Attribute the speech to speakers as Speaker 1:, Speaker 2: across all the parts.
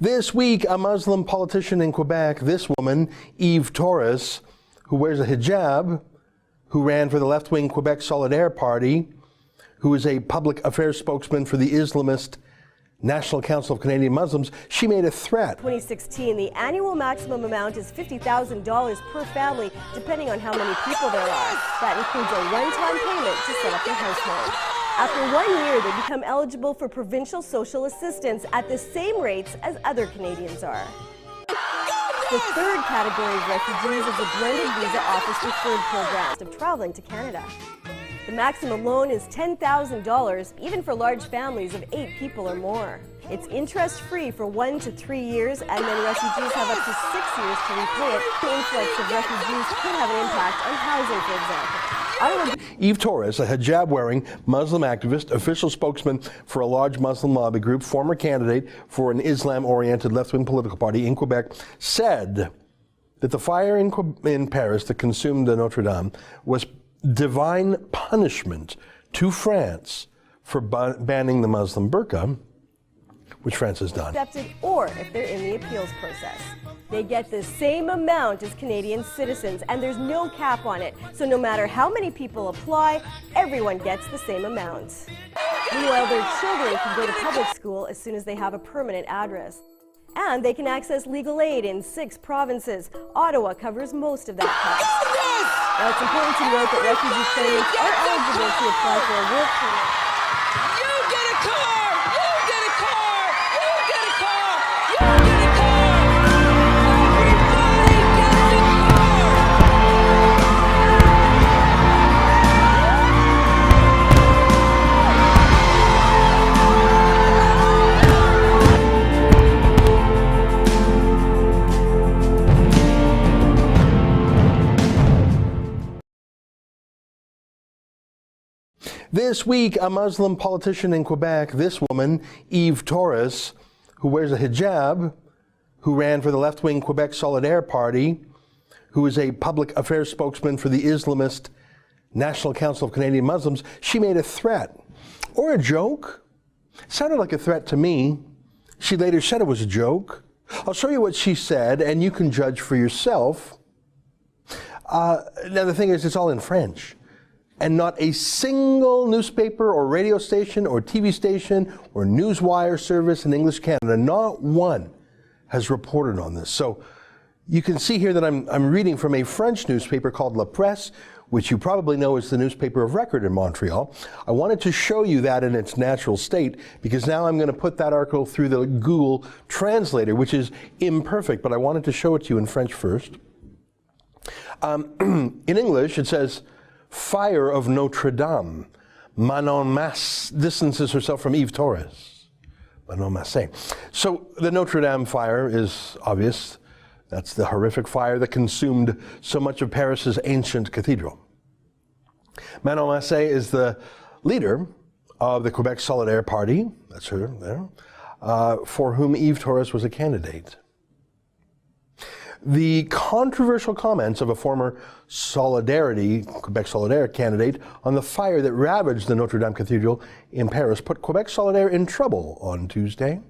Speaker 1: This week, a Muslim politician in Quebec, this woman, Yves Torres, who wears a hijab, who ran for the left-wing Quebec Solidaire Party, who is a public affairs spokesman for the Islamist National Council of Canadian Muslims, she made a threat.
Speaker 2: 2016, the annual maximum amount is $50,000 per family, depending on how many people there are. That includes a one-time payment to set up their household. After 1 year, they become eligible for provincial social assistance at the same rates as other Canadians are. The third category of refugees is a blended visa office referred program of traveling to Canada. The maximum loan is $10,000, even for large families of 8 people or more. It's interest-free for 1 to 3 years, and then refugees have up to 6 years to repay it. The influx of refugees could have an impact on housing, for example.
Speaker 1: Yves Torres, a hijab-wearing Muslim activist, official spokesman for a large Muslim lobby group, former candidate for an Islam-oriented left-wing political party in Quebec, said that the fire in Paris that consumed the Notre Dame was divine punishment to France for banning the Muslim burqa, which France has done.
Speaker 2: Accepted, or if they're in the appeals process. They get the same amount as Canadian citizens, and there's no cap on it. So no matter how many people apply, everyone gets the same amount. Meanwhile, their children can go to public school as soon as they have a permanent address. And they can access legal aid in 6 provinces. Ottawa covers most of that cost. Now, it's important to note that refugee claimants are eligible to apply for a work permit.
Speaker 3: You get a car! You get a car! You get a car! You get a car! Everybody gets a car!
Speaker 1: This week, a Muslim politician in Quebec, this woman, Yves Torres, who wears a hijab, who ran for the left-wing Quebec Solidaire Party, who is a public affairs spokesman for the Islamist National Council of Canadian Muslims, she made a threat. Or a joke. Sounded like a threat to me. She later said it was a joke. I'll show you what she said, and you can judge for yourself. Now, the thing is, it's all in French. And not a single newspaper or radio station or TV station or newswire service in English Canada, not one, has reported on this. So you can see here that I'm reading from a French newspaper called La Presse, which you probably know is the newspaper of record in Montreal. I wanted to show you that in its natural state because now I'm going to put that article through the Google translator, which is imperfect, but I wanted to show it to you in French first. In English, it says, "Fire of Notre Dame. Manon Masse distances herself from Yves Torres." Manon Masse. So the Notre Dame fire is obvious. That's the horrific fire that consumed so much of Paris's ancient cathedral. Manon Masse is the leader of the Quebec Solidaire Party, that's her there, for whom Yves Torres was a candidate. The controversial comments of a former Quebec Solidaire candidate on the fire that ravaged the Notre Dame Cathedral in Paris put Quebec Solidaire in trouble on Tuesday.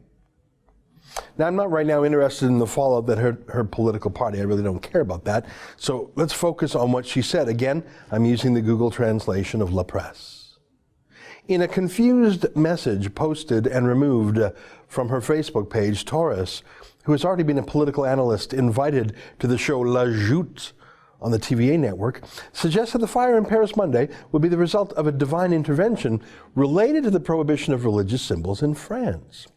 Speaker 1: Now, I'm not right now interested in the fallout that her political party, I really don't care about that. So let's focus on what she said. Again, I'm using the Google translation of La Presse. In a confused message posted and removed from her Facebook page, Torres, who has already been a political analyst invited to the show La Joute on the TVA network, suggested the fire in Paris Monday would be the result of a divine intervention related to the prohibition of religious symbols in France.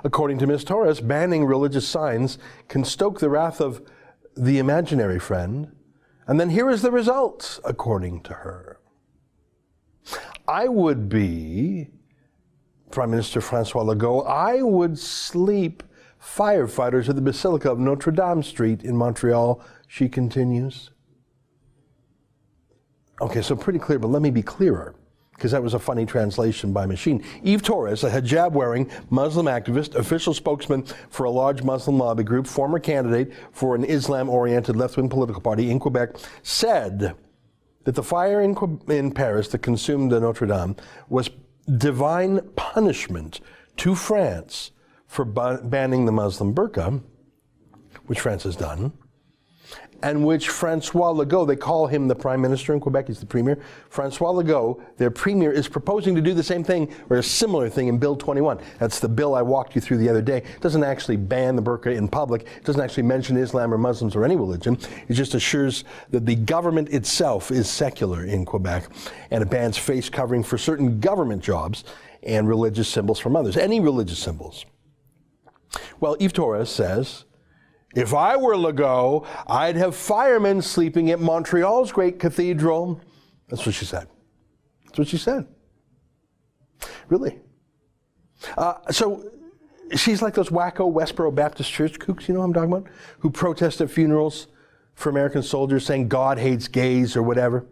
Speaker 1: According to Ms. Torres, banning religious signs can stoke the wrath of the imaginary friend, and then here is the result, according to her. I would be Prime Minister François Legault, I would sleep firefighters at the Basilica of Notre Dame Street in Montreal, she continues. Okay, so pretty clear, but let me be clearer, because that was a funny translation by machine. Yves Torres, a hijab-wearing Muslim activist, official spokesman for a large Muslim lobby group, former candidate for an Islam-oriented left-wing political party in Quebec, said that the fire in Paris that consumed the Notre Dame was divine punishment to France for banning the Muslim burqa, which France has done, and which Francois Legault, they call him the Prime Minister in Quebec, he's the Premier. Francois Legault, their Premier, is proposing to do the same thing, or a similar thing, in Bill 21. That's the bill I walked you through the other day. It doesn't actually ban the burqa in public. It doesn't actually mention Islam or Muslims or any religion. It just assures that the government itself is secular in Quebec, and it bans face covering for certain government jobs and religious symbols from others, any religious symbols. Well, Yves Torres says, if I were Legault, I'd have firemen sleeping at Montreal's great cathedral. That's what she said. That's what she said. Really. So she's like those wacko Westboro Baptist Church kooks, you know what I'm talking about? Who protest at funerals for American soldiers saying God hates gays or whatever.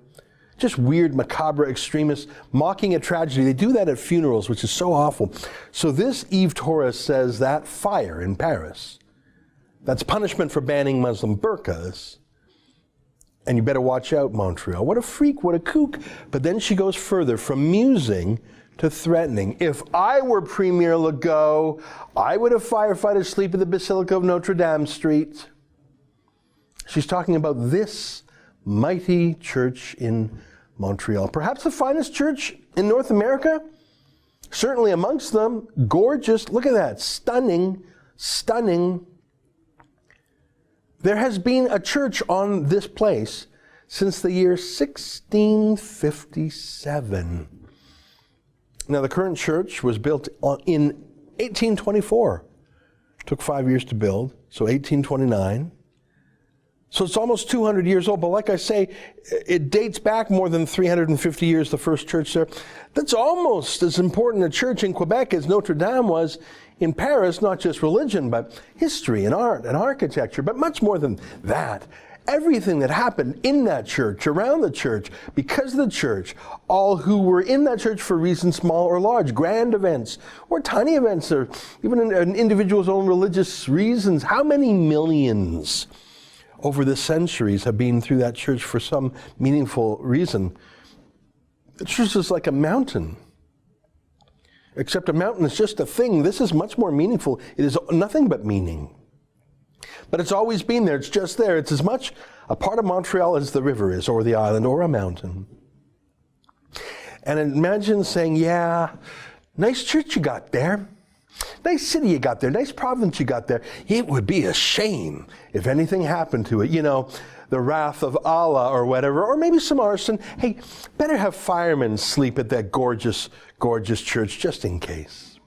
Speaker 1: Just weird, macabre extremists mocking a tragedy. They do that at funerals, which is so awful. So this Yves Torres says that fire in Paris, that's punishment for banning Muslim burqas. And you better watch out, Montreal. What a freak, what a kook. But then she goes further, from musing to threatening. If I were Premier Legault, I would have firefighters sleep at the Basilica of Notre Dame Street. She's talking about this mighty church in Montreal. Perhaps the finest church in North America. Certainly amongst them. Gorgeous. Look at that. Stunning. Stunning. There has been a church on this place since the year 1657. Now, the current church was built in 1824. Took 5 years to build, so 1829. So it's almost 200 years old, but like I say, it dates back more than 350 years, the first church there. That's almost as important a church in Quebec as Notre Dame was in Paris, not just religion, but history and art and architecture, but much more than that. Everything that happened in that church, around the church, because of the church, all who were in that church for reasons small or large, grand events, or tiny events, or even an individual's own religious reasons. How many millions over the centuries have been through that church for some meaningful reason? The church is like a mountain. Except a mountain is just a thing. This is much more meaningful. It is nothing but meaning. But it's always been there. It's just there. It's as much a part of Montreal as the river is, or the island, or a mountain. And imagine saying, yeah, nice church you got there. Nice city you got there. Nice province you got there. It would be a shame if anything happened to it. You know, the wrath of Allah or whatever, or maybe some arson. Hey, better have firemen sleep at that gorgeous, gorgeous church just in case.